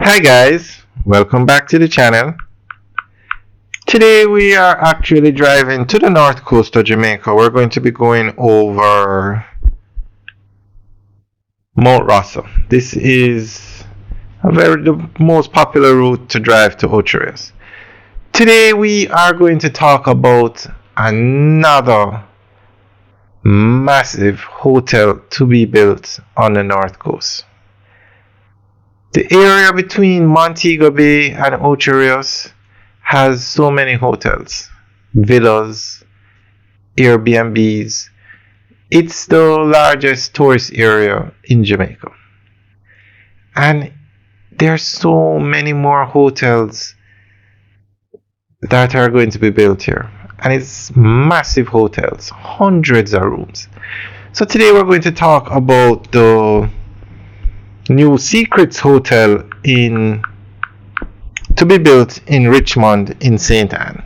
Hi guys, welcome back to the channel. Today we are actually driving to the north coast of Jamaica. We're going to be going over Mount Russell. This is the most popular route to drive to Ocherius. Today we are going to talk about another massive hotel to be built on the north coast. The area between Montego Bay and Ocherius has so many hotels, villas, Airbnbs. It's the largest tourist area in Jamaica. And there's so many more hotels that are going to be built here. And it's massive hotels, hundreds of rooms. So today we're going to talk about the new Secrets Hotel to be built in Richmond in St. Anne.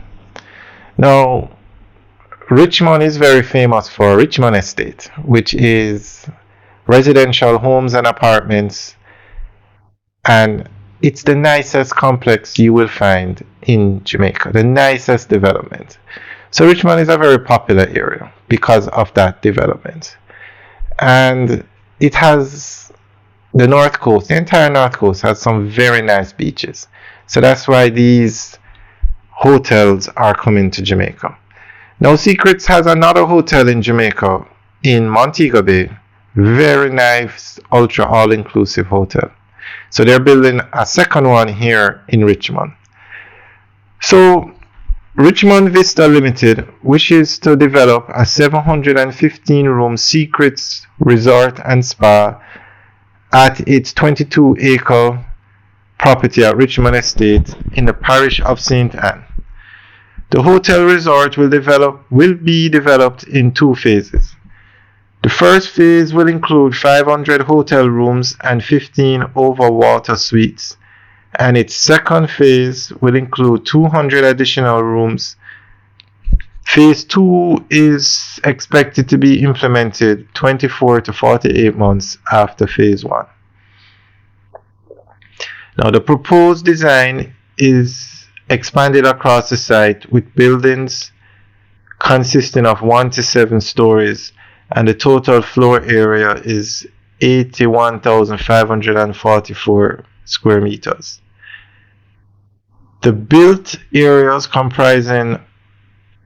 Now, Richmond is very famous for Richmond Estate, which is residential homes and apartments, and it's the nicest complex you will find in Jamaica, the nicest development. So Richmond is a very popular area because of that development. And it has the north coast, the entire north coast has some very nice beaches. So that's why these hotels are coming to Jamaica. Now Secrets has another hotel in Jamaica in Montego Bay. Very nice, ultra all-inclusive hotel. So they're building a second one here in Richmond. So Richmond Vista Limited wishes to develop a 715-room Secrets Resort and Spa at its 22-acre property at Richmond Estate in the parish of St. Anne. The hotel resort will be developed in two phases. The first phase will include 500 hotel rooms and 15 overwater suites, and its second phase will include 200 additional rooms. Phase 2 is expected to be implemented 24 to 48 months after Phase 1. Now, the proposed design is expanded across the site with buildings consisting of 1 to 7 stories, and the total floor area is 81,544 square meters. The built areas comprising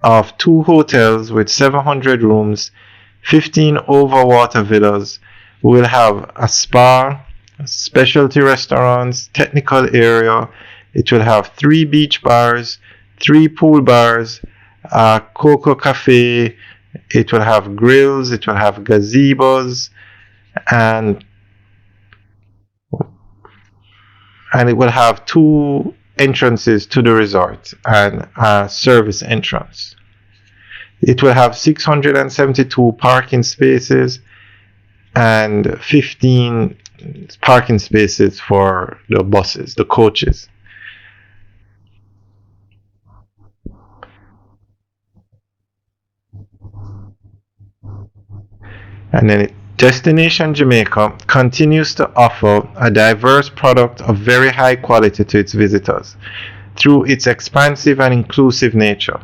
of 2 hotels with 700 rooms, 15 overwater villas, will have a spa, specialty restaurants, technical area. It will have 3 beach bars, 3 pool bars, a cocoa cafe. It will have grills, it will have gazebos, and it will have 2 entrances to the resort and a service entrance. It will have 672 parking spaces and 15 parking spaces for the buses, the coaches. And then Destination Jamaica continues to offer a diverse product of very high quality to its visitors through its expansive and inclusive nature.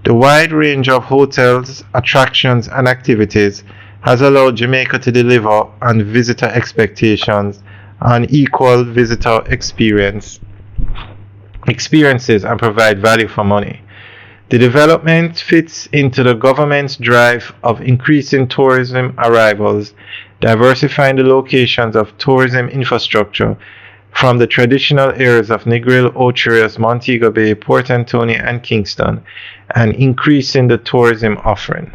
The wide range of hotels, attractions, and activities has allowed Jamaica to deliver on visitor expectations and equal visitor experiences and provide value for money. The development fits into the government's drive of increasing tourism arrivals, diversifying the locations of tourism infrastructure from the traditional areas of Negril, Ocherius, Montego Bay, Port Antonio, and Kingston, and increasing the tourism offering.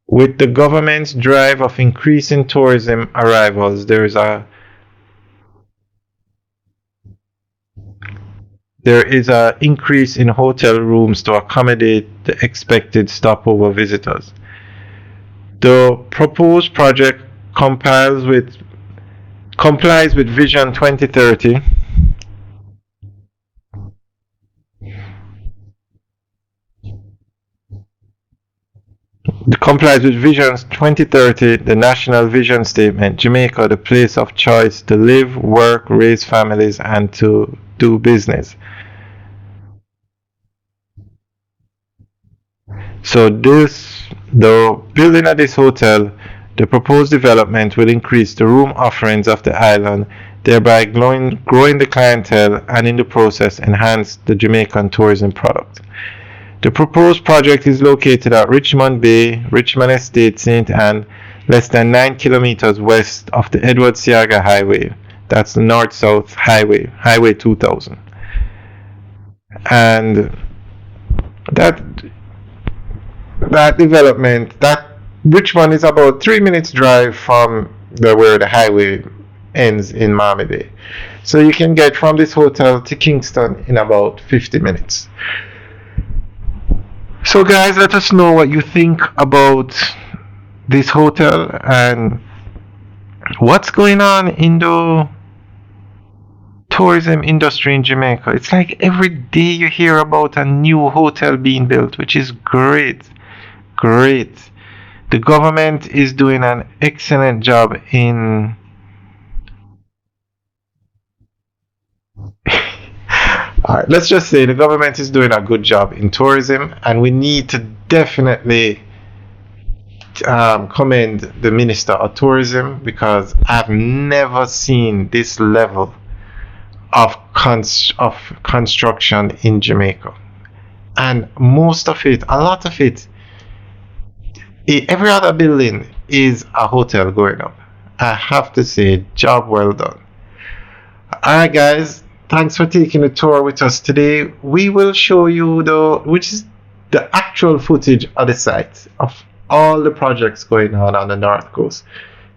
With the government's drive of increasing tourism arrivals, there is an increase in hotel rooms to accommodate the expected stopover visitors. The proposed project complies with Vision 2030, complies with Vision 2030, the national vision statement. Jamaica, the place of choice to live, work, raise families, and to do business. So the building of this hotel, the proposed development will increase the room offerings of the island, thereby growing the clientele and in the process enhance the Jamaican tourism product. The proposed project is located at Richmond Bay, Richmond Estate, St. Anne, less than 9 kilometers west of the Edward Seaga Highway. That's the north-south highway, Highway 2000. And that that development, that Richmond is about 3 minutes drive from where the highway ends in Miami Bay. So you can get from this hotel to Kingston in about 50 minutes. So guys, let us know what you think about this hotel and what's going on in the tourism industry in Jamaica. It's like every day you hear about a new hotel being built, which is great. Great. The government is doing an excellent job in all right, let's just say the government is doing a good job in tourism, and we need to definitely commend the Minister of Tourism, because I've never seen this level of construction in Jamaica. And most of it, a lot of it, every other building is a hotel going up. I have to say, job well done. Alright guys, thanks for taking a tour with us today. We will show you which is the actual footage of the site of all the projects going on the North Coast.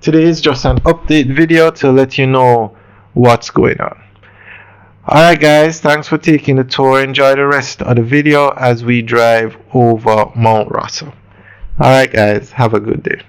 Today is just an update video to let you know what's going on. Alright guys, thanks for taking the tour. Enjoy the rest of the video as we drive over Mount Russell. Alright guys, have a good day.